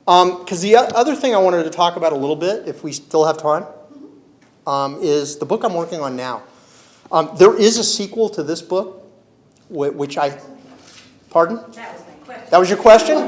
Because the other thing I wanted to talk about a little bit, if we still have time, is the book I'm working on now. There is a sequel to this book, which I... Pardon? That was my question. That was your question?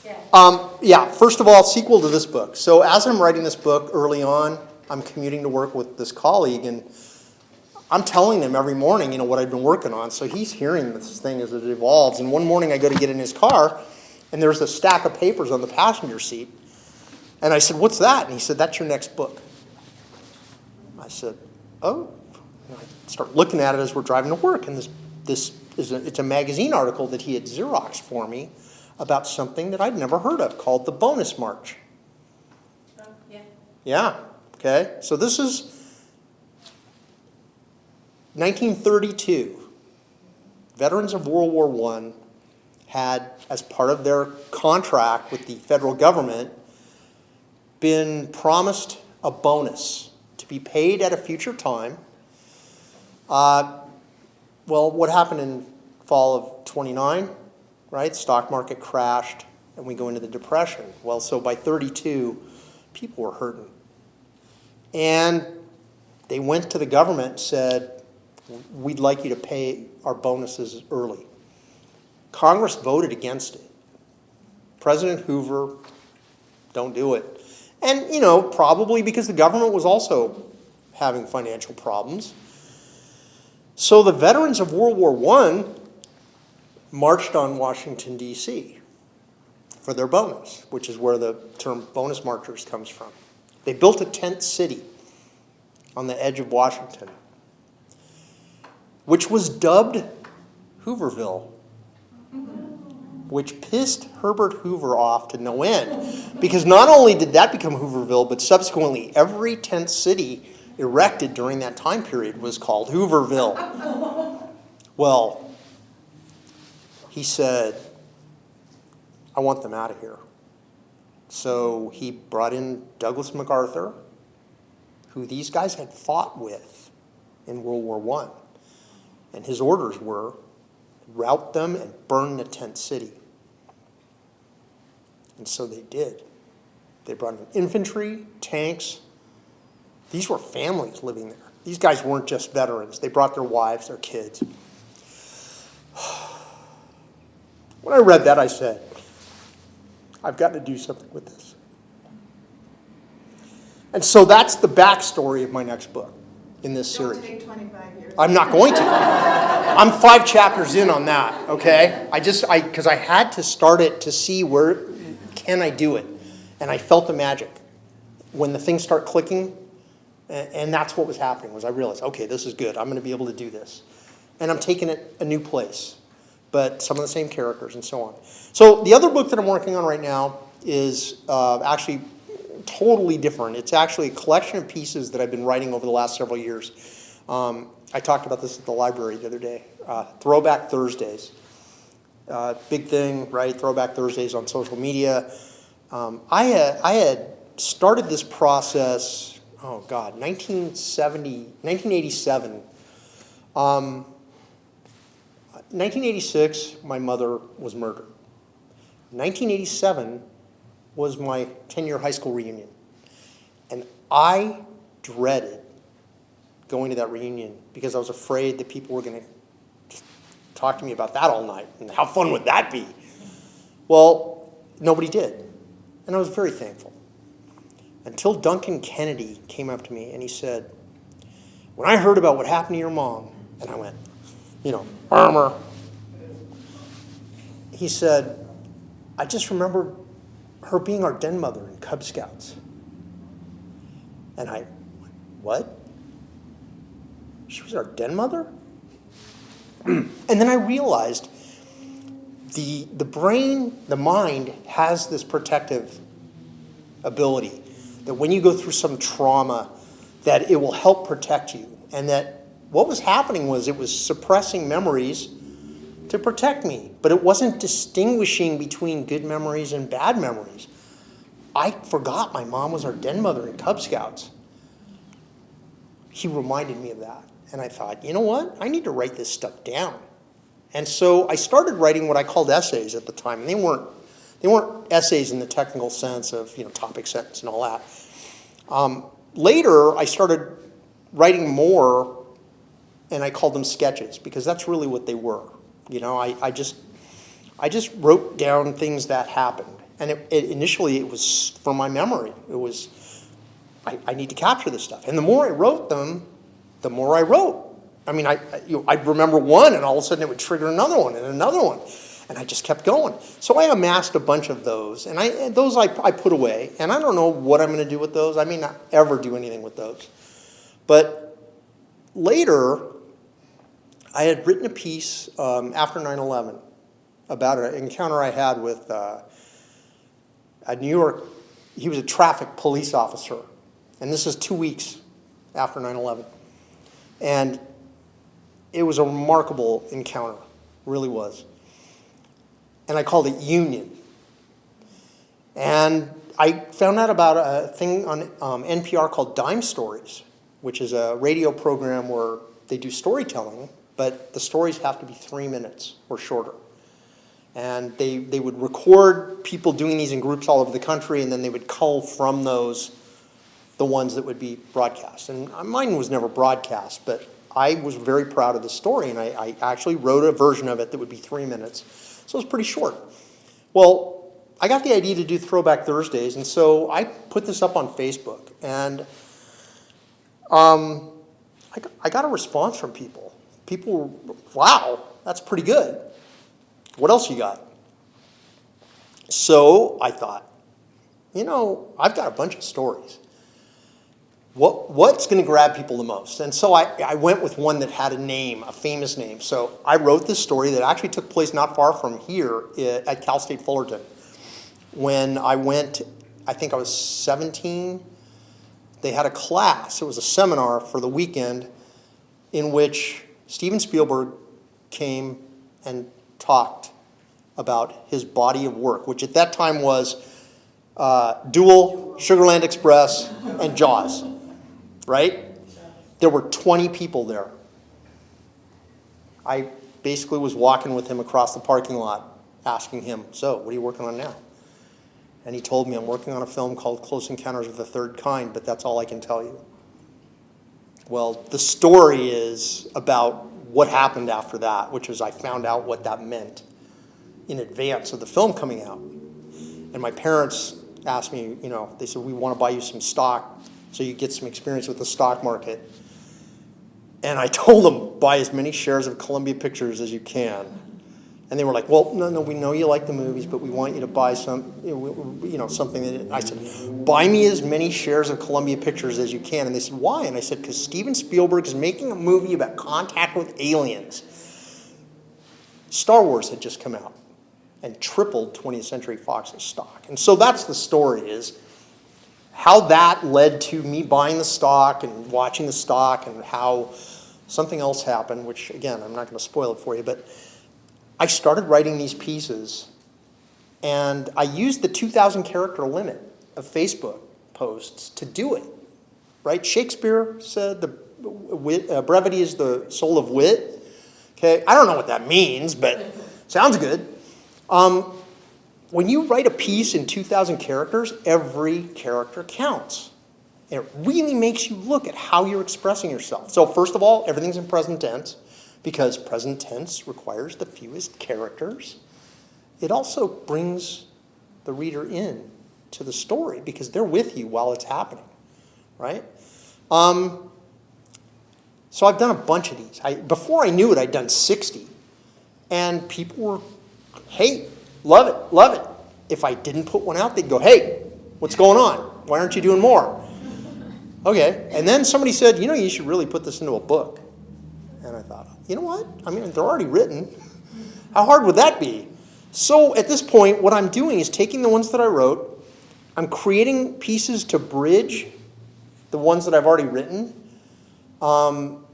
Yeah. Yeah, first of all, sequel to this book. So as I'm writing this book early on, I'm commuting to work with this colleague, and I'm telling him every morning, what I've been working on. So he's hearing this thing as it evolves. And one morning I go to get in his car, and there's a stack of papers on the passenger seat. And I said, "What's that?" And he said, "That's your next book." I said, "Oh." And I start looking at it as we're driving to work, and it's a magazine article that he had Xeroxed for me about something that I'd never heard of called the Bonus March. Oh, yeah. Yeah, okay. So this is 1932. Veterans of World War I had, as part of their contract with the federal government, been promised a bonus to be paid at a future time. Well, what happened in fall of 29, right? Stock market crashed, and we go into the Depression. Well, so by 32, people were hurting. And they went to the government and said, "We'd like you to pay our bonuses early." Congress voted against it. President Hoover, don't do it. And, probably because the government was also having financial problems. So the veterans of World War I marched on Washington, D.C. for their bonus, which is where the term bonus marchers comes from. They built a tent city on the edge of Washington, which was dubbed Hooverville, which pissed Herbert Hoover off to no end. Because not only did that become Hooverville, but subsequently every tent city erected during that time period was called Hooverville. Well, he said, "I want them out of here." So he brought in Douglas MacArthur, who these guys had fought with in World War I. And his orders were, rout them and burn the tent city. And so they did. They brought in infantry, tanks. These were families living there. These guys weren't just veterans. They brought their wives, their kids. When I read that, I said, I've got to do something with this. And so that's the backstory of my next book in this series. Don't take 25 years. I'm not going to. I'm 5 chapters in on that, okay? Because I had to start it to see where can I do it. And I felt the magic. When the things start clicking, and that's what was happening, was I realized, okay, this is good. I'm going to be able to do this. And I'm taking it a new place, but some of the same characters and so on. So the other book that I'm working on right now is actually totally different. It's actually a collection of pieces that I've been writing over the last several years. I talked about this at the library the other day. Throwback Thursdays. Big thing, right? Throwback Thursdays on social media. I had started this process, 1987. 1986, my mother was murdered. 1987 was my 10-year high school reunion. And I dreaded going to that reunion because I was afraid that people were going to talk to me about that all night. And how fun would that be? Well, nobody did. And I was very thankful. Until Duncan Kennedy came up to me and he said, "When I heard about what happened to your mom," and I went, armor. He said, "I just remember her being our den mother in Cub Scouts." And I went, "What? She was our den mother?" And then I realized the brain, the mind, has this protective ability that when you go through some trauma, that it will help protect you. And that what was happening was it was suppressing memories to protect me, but it wasn't distinguishing between good memories and bad memories. I forgot my mom was our den mother in Cub Scouts. He reminded me of that. And I thought, you know what? I need to write this stuff down. And so I started writing what I called essays at the time. And They weren't essays in the technical sense of, topic sentence and all that. Later, I started writing more, and I called them sketches because that's really what they were. I just wrote down things that happened, and initially it was from my memory. It was, I need to capture this stuff, and the more I wrote them, the more I wrote. I mean, I'd remember one, and all of a sudden it would trigger another one and another one, and I just kept going. So I amassed a bunch of those, and those I put away, and I don't know what I'm going to do with those. I may not ever do anything with those. But later, I had written a piece after 9/11 about an encounter I had with a New York, he was a traffic police officer, and this is 2 weeks after 9/11. And it was a remarkable encounter, really was. And I called it Union. And I found out about a thing on NPR called Dime Stories, which is a radio program where they do storytelling, but the stories have to be 3 minutes or shorter. And they would record people doing these in groups all over the country, and then they would cull from those the ones that would be broadcast. And mine was never broadcast, but I was very proud of the story, and I actually wrote a version of it that would be 3 minutes. So it was pretty short. Well, I got the idea to do Throwback Thursdays, and so I put this up on Facebook, and I got a response from people. People were, wow, that's pretty good. What else you got? So I thought, I've got a bunch of stories. What's going to grab people the most? And so I went with one that had a name, a famous name. So I wrote this story that actually took place not far from here at Cal State Fullerton. When I went, I think I was 17, they had a class. It was a seminar for the weekend in which Steven Spielberg came and talked about his body of work, which at that time was Duel, Sugarland Express, and Jaws, right? There were 20 people there. I basically was walking with him across the parking lot, asking him, so what are you working on now? And he told me, I'm working on a film called Close Encounters of the Third Kind, but that's all I can tell you. Well, the story is about what happened after that, which is I found out what that meant in advance of the film coming out. And my parents asked me, they said, we want to buy you some stock so you get some experience with the stock market. And I told them, buy as many shares of Columbia Pictures as you can. And they were like, well, no, we know you like the movies, but we want you to buy some, something that, I said, buy me as many shares of Columbia Pictures as you can. And they said, why? And I said, because Steven Spielberg is making a movie about contact with aliens. Star Wars had just come out and tripled 20th Century Fox's stock. And so that's the story, is how that led to me buying the stock and watching the stock, and how something else happened, which, again, I'm not going to spoil it for you, but I started writing these pieces, and I used the 2,000 character limit of Facebook posts to do it, right? Shakespeare said brevity is the soul of wit. Okay, I don't know what that means, but sounds good. When you write a piece in 2,000 characters, every character counts. And it really makes you look at how you're expressing yourself. So first of all, everything's in present tense, because present tense requires the fewest characters. It also brings the reader in to the story, because they're with you while it's happening, right? So I've done a bunch of these. Before I knew it, I'd done 60. And people were, hey, love it, love it. If I didn't put one out, they'd go, hey, what's going on? Why aren't you doing more? Okay, and then somebody said, you should really put this into a book. And I thought, you know what? I mean, they're already written. How hard would that be? So at this point, what I'm doing is taking the ones that I wrote, I'm creating pieces to bridge the ones that I've already written. And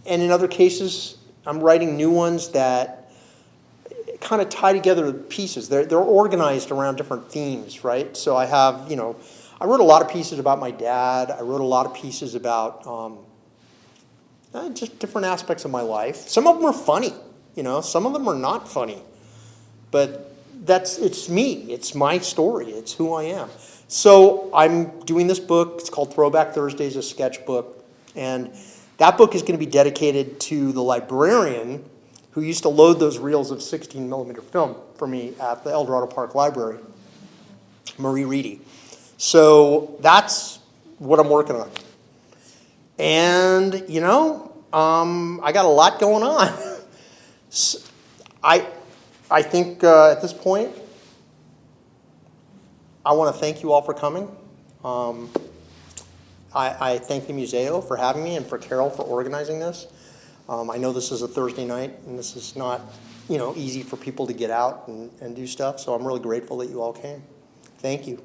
in other cases, I'm writing new ones that kind of tie together the pieces. They're organized around different themes, right? So I have, I wrote a lot of pieces about my dad. I wrote a lot of pieces about just different aspects of my life. Some of them are funny, some of them are not funny. But it's me. It's my story. It's who I am. So I'm doing this book. It's called Throwback Thursdays, a sketchbook. And that book is going to be dedicated to the librarian who used to load those reels of 16 millimeter film for me at the El Dorado Park Library, Marie Reedy. So that's what I'm working on. And, I got a lot going on. I think at this point, I want to thank you all for coming. I thank the Museo for having me and for Carol for organizing this. I know this is a Thursday night, and this is not, easy for people to get out and do stuff, so I'm really grateful that you all came. Thank you.